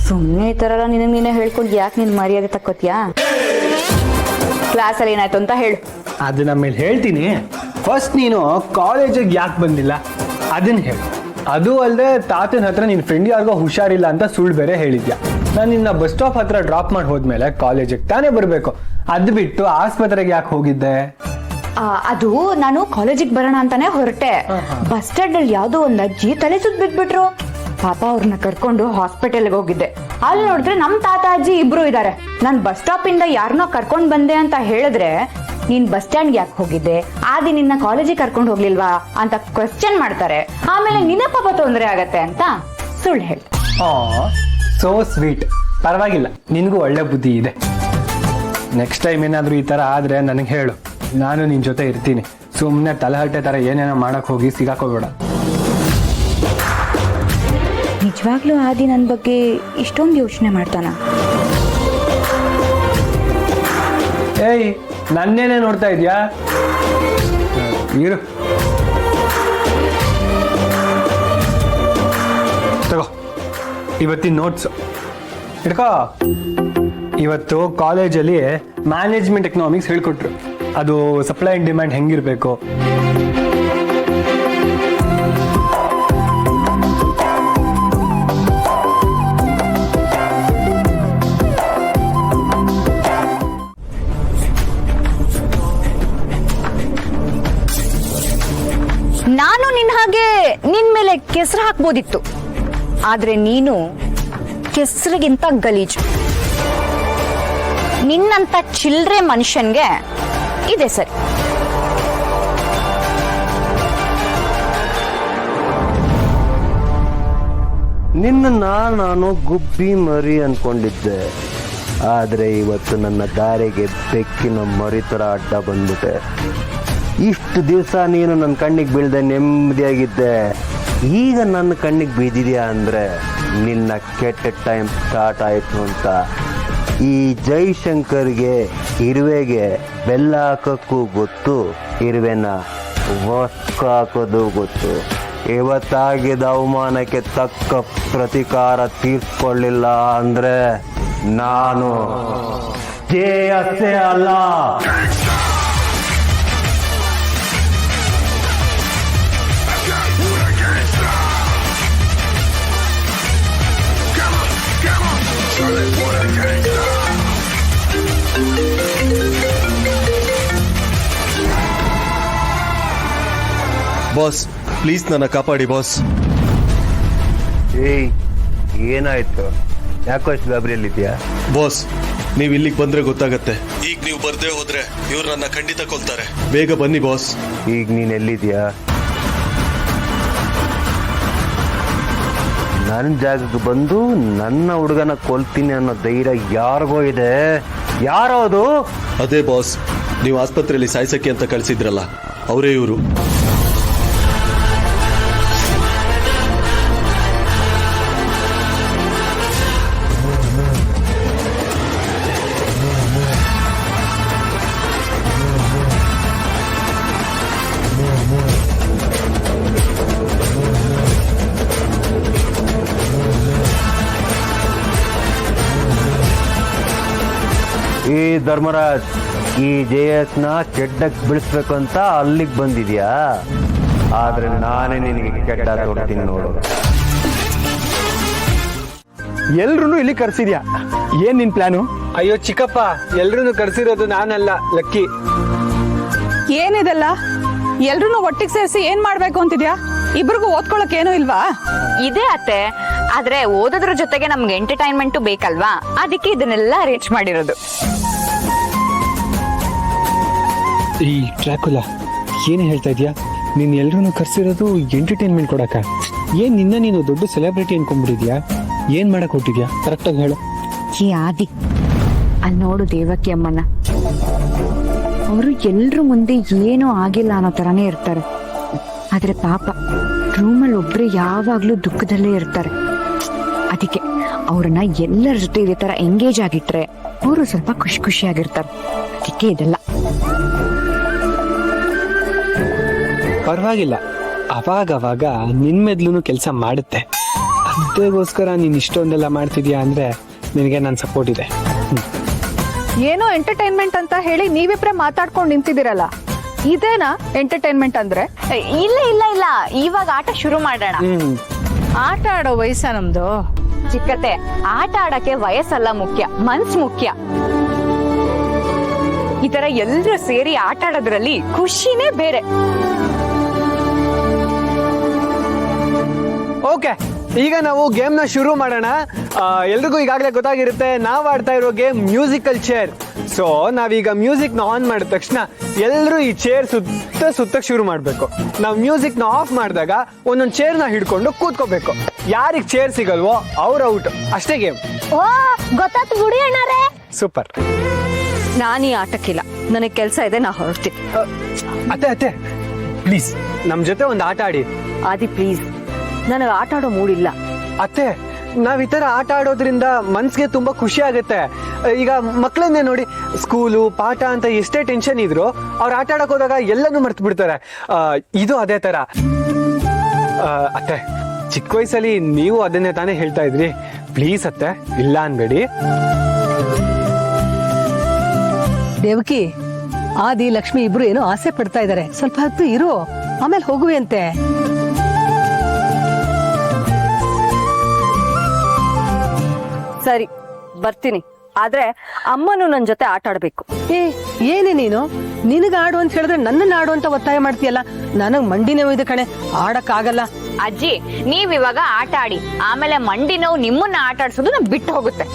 ಸುಮ್ಮನೆ ಈ ಥರ ಎಲ್ಲ ನಿನಗೆ ನೀನೇ ಹೇಳ್ಕೊಂಡು ಯಾಕೆ ನೀನು ಮರ್ಯಾದೆ ತಕ್ಕೋತೀಯಾ? ಕ್ಲಾಸಲ್ಲಿ ಏನಾಯ್ತು ಅಂತ ಹೇಳು. ಅದನ್ನ ಮೇಲೆ ಹೇಳ್ತೀನಿ. ಫಸ್ಟ್ ನೀನು ಕಾಲೇಜಿಗೆ ಯಾಕೆ ಬಂದಿಲ್ಲ ಅದನ್ನ ಹೇಳು. ಅದು ಅಲ್ಲದೆ ತಾತನ ಹತ್ರ ನಿನ್ನ ಫ್ರೆಂಡ್ ಯಾರಿಗೋ ಹುಷಾರಿಲ್ಲ ಅಂತ ಸುಳ್ಳು ಬೇರೆ ಹೇಳಿದ್ಯಾ. ನಾನು ನಿನ್ನ ಬಸ್ ಸ್ಟಾಪ್ ಹತ್ರ ಡ್ರಾಪ್ ಮಾಡಿ ಹೋದ್ಮೇಲೆ ಕಾಲೇಜಿಗೆ ತಾನೇ ಬರಬೇಕು. ಅದು ಬಿಟ್ಟು ಆಸ್ಪತ್ರೆಗೆ ಯಾಕೆ ಹೋಗಿದ್ದೆ? ಅದು ನಾನು ಕಾಲೇಜಿಗೆ ಬರೋಣ ಅಂತಾನೆ ಹೊರಟೆ. ಬಸ್ ಸ್ಟ್ಯಾಂಡ್ ಅಲ್ಲಿ ಯಾವ್ದೋ ಒಂದ್ ಅಜ್ಜಿ ತಲೆ ಸುತ್ತ ಬಿದ್ಬಿಟ್ರು. ಪಾಪ ಅವ್ರನ್ನ ಕರ್ಕೊಂಡು ಹಾಸ್ಪಿಟಲ್ಗೆ ಹೋಗಿದ್ದೆ. ಅಲ್ಲಿ ನೋಡಿದ್ರೆ ನಮ್ ತಾತ ಅಜ್ಜಿ ಇಬ್ರು ಇದಾರೆ. ನಾನ್ ಬಸ್ ಸ್ಟಾಪ್ ಇಂದ ಯಾರನ್ನೋ ಕರ್ಕೊಂಡ್ ಬಂದೆ ಅಂತ ಹೇಳಿದ್ರೆ ನೀನ್ ಬಸ್ ಸ್ಟ್ಯಾಂಡ್ ಯಾಕೆ ಹೋಗಿದ್ದೆ, ಆದಿ ನಿನ್ನ ಕಾಲೇಜಿಗೆ ಕರ್ಕೊಂಡು ಹೋಗ್ಲಿಲ್ವಾ ಅಂತ ಕ್ವೆಶ್ಚನ್ ಮಾಡ್ತಾರೆ. ಆಮೇಲೆ ನಿನ್ನ ಪಾಪ ತೊಂದರೆ ಆಗತ್ತೆ ಅಂತ ಸುಳ್ಳು ಹೇಳಿ. So sweet. ಪರವಾಗಿಲ್ಲ, ನಿನಗೂ ಒಳ್ಳೆ ಬುದ್ಧಿ ಇದೆ. ನೆಕ್ಸ್ಟ್ ಟೈಮ್ ಏನಾದರೂ ಈ ಥರ ಆದರೆ ನನಗೆ ಹೇಳು, ನಾನು ನಿನ್ನ ಜೊತೆ ಇರ್ತೀನಿ. ಸುಮ್ಮನೆ ತಲೆಹರಟೆ ಥರ ಏನೇನೋ ಮಾಡಕ್ಕೆ ಹೋಗಿ ಸಿಗಾಕೋಬೇಡ. ನಿಜವಾಗ್ಲೂ ಆದಿ ನನ್ನ ಬಗ್ಗೆ ಇಷ್ಟೊಂದು ಯೋಚನೆ ಮಾಡ್ತಾನ? ಏಯ್, ನನ್ನೇನೇ ನೋಡ್ತಾ ಇದೆಯಾ? ಇರು, ತಗೋ ಇವತ್ತಿನ ನೋಟ್ಸು ಹಿಡ್ಕೋ. ಇವತ್ತು ಕಾಲೇಜಲ್ಲಿ ಮ್ಯಾನೇಜ್ಮೆಂಟ್ ಎಕನಾಮಿಕ್ಸ್ ಹೇಳ್ಕೊಟ್ರು. ಅದು ಸಪ್ಲೈ ಆ್ಯಂಡ್ ಡಿಮ್ಯಾಂಡ್ ಹೆಂಗಿರಬೇಕು, ನಾನು ನಿನ್ನ ಹಾಗೆ ನಿನ್ ಮೇಲೆ ಕೆಸರು ಹಾಕ್ಬೋದಿತ್ತು, ಆದ್ರೆ ನೀನು ಕೆಸರಿಗಿಂತ ಗಲೀಜು. ನಿನ್ನಂತ ಚಿಲ್ರೆ ಮನುಷ್ಯನ್ಗೆ ಇದೆ ಸರಿ. ನಿನ್ನ ನಾನು ಗುಬ್ಬಿ ಮರಿ ಅನ್ಕೊಂಡಿದ್ದೆ, ಆದ್ರೆ ಇವತ್ತು ನನ್ನ ದಾರಿಗೆ ಬೆಕ್ಕಿನ ಮರಿ ತರ ಅಡ್ಡ ಬಂದ್ಬಿಟ್ಟೆ. ಇಷ್ಟು ದಿವಸ ನೀನು ನನ್ನ ಕಣ್ಣಿಗೆ ಬೀಳ್ದೆ ನೆಮ್ಮದಿಯಾಗಿದ್ದೆ. ಈಗ ನನ್ನ ಕಣ್ಣಿಗೆ ಬಿದ್ದಿದ್ಯಾ ಅಂದ್ರೆ ನಿನ್ನ ಕೆಟ್ಟ ಟೈಮ್ ಸ್ಟಾರ್ಟ್ ಆಯ್ತು ಅಂತ. ಈ ಜೈಶಂಕರ್ಗೆ ಇರುವೆಗೆ ಬೆಲ್ಲ ಹಾಕೋಕ್ಕೂ ಗೊತ್ತು, ಇರುವೆನ ಹೊಸ್ಕ ಹಾಕೋದು ಗೊತ್ತು. ಇವತ್ತಾಗಿದ್ದ ಅವಮಾನಕ್ಕೆ ತಕ್ಕ ಪ್ರತಿಕಾರ ತೀರ್ಸ್ಕೊಳ್ಳಿಲ್ಲ ಅಂದ್ರೆ ನಾನು ಜೇಯಸ್ಸೇ ಅಲ್ಲ. ಬಾಸ್, ಪ್ಲೀಸ್ ನನ್ನ ಕಾಪಾಡಿ ಬಾಸ್. ಏಯ್, ಏನಾಯ್ತು? ಯಾಕೋ ಅಷ್ಟು ಗಾಬರಿಯಲ್ಲಿದ್ಯಾ? ಬಾಸ್, ನೀವು ಇಲ್ಲಿಗೆ ಬಂದ್ರೆ ಗೊತ್ತಾಗತ್ತೆ. ಈಗ ನೀವು ಬರ್ದೇ ಹೋದ್ರೆ ಇವ್ರು ನನ್ನ ಖಂಡಿತ ಕೊಲ್ತಾರೆ. ಬೇಗ ಬನ್ನಿ ಬಾಸ್. ಈಗ ನೀನ್ ಎಲ್ಲಿದ್ಯಾ? ನನ್ನ ಜಾಗಕ್ಕೆ ಬಂದು ನನ್ನ ಹುಡುಗನ ಕೊಲ್ತೀನಿ ಅನ್ನೋ ಧೈರ್ಯ ಯಾರಿಗೋ ಇದೆ. ಯಾರೋ ಅದು? ಅದೇ ಬಾಸ್, ನೀವು ಆಸ್ಪತ್ರೆಯಲ್ಲಿ ಸಾಯಿಸಕ್ಕೆ ಅಂತ ಕಳಿಸಿದ್ರಲ್ಲ, ಅವರೇ ಇವರು. ಈ ಧರ್ಮರಾಜ್, ಈ JS ನ ಕೆಡ್ಡಕ್ಕೆ ಬಿಡಿಸ್ಬೇಕು ಅಂತ ಅಲ್ಲಿಗೆ ಬಂದಿದ್ಯಾ? ಆದ್ರೆ ನಾನೇ ನಿನಗೆ ಕೆಡ್ಡ ತೋಡ್ತೀನಿ ನೋಡು. ಎಲ್ರು ಇಲ್ಲಿ ಕರ್ಸಿದ್ಯಾ? ಏನ್ ನಿನ್ ಪ್ಲಾನು? ಅಯ್ಯೋ ಚಿಕ್ಕಪ್ಪ, ಎಲ್ರು ಕರ್ಸಿರೋದು ನಾನಲ್ಲ, ಲಕ್ಕಿ. ಏನಿದೆಲ್ಲ? ಎಲ್ರು ಒಟ್ಟಿಗೆ ಸೇರಿಸಿ ಏನ್ ಮಾಡ್ಬೇಕು ಅಂತಿದ್ಯಾ? ಇಬ್ರಿಗೂ ಓದ್ಕೊಳಕ್ ಏನೂ ಇಲ್ವಾ? ಇದೆ ಅತ್ತೆ, ಆದ್ರೆ ಓದೋದ್ರ ಜೊತೆಗೆ ನಮ್ಗೆ ಎಂಟರ್ಟೈನ್ಮೆಂಟ್ ಬೇಕಲ್ವಾ, ಅದಕ್ಕೆ ಇದನ್ನೆಲ್ಲ ಅರೇಂಜ್ ಮಾಡಿರೋದು. ಈ ಟ್ರ್ಯಾಕುಲಾ, ಏನ್ ಹೇಳ್ತಾ ಇದ್ಯಾ? ನೀನ್ ಎಲ್ರೂ ಕರ್ಸಿರೋದು ಎಂಟರ್ಟೈನ್ಮೆಂಟ್ ಕೊಡಕ? ಏನ್ ನಿನ್ನ ನೀನು ದೊಡ್ಡ ಸೆಲೆಬ್ರಿಟಿ ಅನ್ಕೊಂಡ್ಬಿಟ್ಟಿದ್ಯಾ? ಏನ್ ಮಾಡಕ್ ಹೊಟ್ಟಿದ್ಯಾ? ಕರೆಕ್ಟಾಗಿ ಹೇಳು. ಈ ಆದಿ ಅಲ್ಲಿ ನೋಡು ದೇವಕಿ ಅಮ್ಮನ, ಅವರು ಎಲ್ರ ಮುಂದೆ ಏನೂ ಆಗಿಲ್ಲ ಅನ್ನೋ ತರಾನೇ ಇರ್ತಾರೆ. ಆದ್ರೆ ಪಾಪ ರೂಮಲ್ಲಿ ಒಬ್ರು ಯಾವಾಗ್ಲೂ ದುಃಖದಲ್ಲೇ ಇರ್ತಾರೆ. ಅದಕ್ಕೆ ಅವ್ರನ್ನ ಎಲ್ಲರ ಜೊತೆ ಇದೇ ತರ ಎಂಗೇಜ್ ಆಗಿಟ್ರೆ ಅವರು ಸ್ವಲ್ಪ ಖುಷಿ ಖುಷಿಯಾಗಿರ್ತಾರೆ. ಅದಕ್ಕೆ ಇದೆಲ್ಲ. ಪರವಾಗಿಲ್ಲ, ಅವಾಗವಾಗ ನಿನ್ ಮೆದ್ಲೂನು ಕೆಲಸ ಮಾಡುತ್ತೆ. ವಿದ್ಯೆಗೋಸ್ಕರ ನೀನು ಇಷ್ಟೊಂದೆಲ್ಲ ಮಾಡ್ತಿದ್ಯಾ ಅಂದ್ರೆ ನಿನಗೆ ನನ್ನ ಸಪೋರ್ಟ್ ಇದೆ. ಏನೋ ಎಂಟರ್ಟೈನ್ಮೆಂಟ್ ಅಂತ ಹೇಳಿ ನೀವಿಬ್ರೆ ಮಾತಾಡ್ಕೊಂಡು ನಿಂತಿದ್ದೀರಲ್ಲ, ಇದೇನಾ ಎಂಟರ್ಟೈನ್ಮೆಂಟ್ ಅಂದ್ರೆ? ಇಲ್ಲ ಇಲ್ಲ ಇಲ್ಲ, ಇವಾಗ ಆಟ ಶುರು ಮಾಡೋಣ. ಆಟ ಆಡೋ ವಯಸ್ಸ ನಮ್ದು. ಚಿಕ್ಕತೆ, ಆಟ ಆಡಕ್ಕೆ ವಯಸ್ಸಲ್ಲ ಮುಖ್ಯ, ಮನ್ಸ್ ಮುಖ್ಯ. ಈ ತರ ಎಲ್ರು ಸೇರಿ ಆಟ ಆಡೋದ್ರಲ್ಲಿ ಖುಷಿನೇ ಬೇರೆ. ಓಕೆ, ಈಗ ನಾವು ಗೇಮ್ನ ಶುರು ಮಾಡೋಣ. ಎಲ್ರಿಗೂ ಈಗಾಗಲೇ ಗೊತ್ತಾಗಿರುತ್ತೆ, ನಾವು ಆಡ್ತಾ ಇರೋ ಗೇಮ್ ಮ್ಯೂಸಿಕಲ್ ಚೇರ್. ಸೊ ನಾವೀಗ ಮ್ಯೂಸಿಕ್ನ ಆನ್ ಮಾಡಿದ ತಕ್ಷಣ ಎಲ್ಲರೂ ಈ ಚೇರ್ ಸುತ್ತಕ್ಕೆ ಶುರು ಮಾಡಬೇಕು. ನಾವು ಮ್ಯೂಸಿಕ್ನ ಆಫ್ ಮಾಡಿದಾಗ ಒಂದೊಂದು ಚೇರ್ನ ಹಿಡ್ಕೊಂಡು ಕೂತ್ಕೋಬೇಕು. ಯಾರಿಗೆ ಚೇರ್ ಸಿಗಲ್ವೋ ಅವ್ರ ಔಟ್. ಅಷ್ಟೇ ಗೇಮ್. ಓ, ಗೊತ್ತಾಯ್ತು ಬಿಡಿ ಅಣ್ಣಾರೇ. ಸೂಪರ್. ನಾನು ಈ ಆಟಕ್ಕಿಲ್ಲ, ನನಗೆ ಕೆಲಸ ಇದೆ, ನಾ ಹೊರಡ್ತೀನಿ. ಅತ್ತೆ ಪ್ಲೀಸ್ ನಮ್ಮ ಜೊತೆ ಒಂದು ಆಟ ಆಡಿ. ಆದಿ ಪ್ಲೀಸ್, ನನಗೆ ಆಟ ಆಡೋ ಮೂಡಿಲ್ಲ. ಅತ್ತೆ, ನಾವ್ ಈ ತರ ಆಟ ಆಡೋದ್ರಿಂದ ಮನ್ಸಿಗೆ ತುಂಬಾ ಖುಷಿ ಆಗುತ್ತೆ. ಈಗ ಮಕ್ಕಳನ್ನೇ ನೋಡಿ, ಸ್ಕೂಲು ಪಾಠ ಅಂತ ಎಷ್ಟೇ ಟೆನ್ಷನ್ ಇದ್ರು ಅವ್ರು ಆಟ ಆಡಕ್ ಹೋದಾಗ ಎಲ್ಲನೂ ಮರ್ತು ಬಿಡ್ತಾರೆ. ಇದು ಅದೇ ತರ. ಅತ್ತೆ, ಚಿಕ್ಕ ವಯಸ್ಸಲ್ಲಿ ನೀವು ಅದನ್ನೇ ತಾನೇ ಹೇಳ್ತಾ ಇದ್ರಿ. ಪ್ಲೀಸ್ ಅತ್ತೆ, ಇಲ್ಲ ಅನ್ಬೇಡಿ. ದೇವಕಿ, ಆದಿ ಲಕ್ಷ್ಮಿ ಇಬ್ರು ಏನೋ ಆಸೆ ಪಡ್ತಾ ಇದಾರೆ. ಸ್ವಲ್ಪ ಹೊತ್ತು ಇರು, ಆಮೇಲೆ ಹೋಗುವೆ ಅಂತೆ. ಸರಿ, ಬರ್ತೀನಿ. ಆದ್ರೆ ಅಮ್ಮನು ನನ್ ಜೊತೆ ಆಟ ಆಡ್ಬೇಕು. ಏನೇ ನೀನು, ನಿನಗ ಆಡು ಅಂತ ಹೇಳಿದ್ರೆ ನನ್ನನ್ನ ಆಡು ಅಂತ ಒತ್ತಾಯ ಮಾಡ್ತೀಯಲ್ಲ. ನನಗ್ ಮಂಡಿ ನೋವು ಇದೆ ಕಣೆ, ಆಡಕ್ ಆಗಲ್ಲ. ಅಜ್ಜಿ, ನೀವ್ ಇವಾಗ ಆಟ ಆಡಿ, ಆಮೇಲೆ ಮಂಡಿ ನೋವು ನಿಮ್ಮನ್ನ ಆಟ ಆಡ್ಸೋದು ಬಿಟ್ಟು ಹೋಗುತ್ತೆ.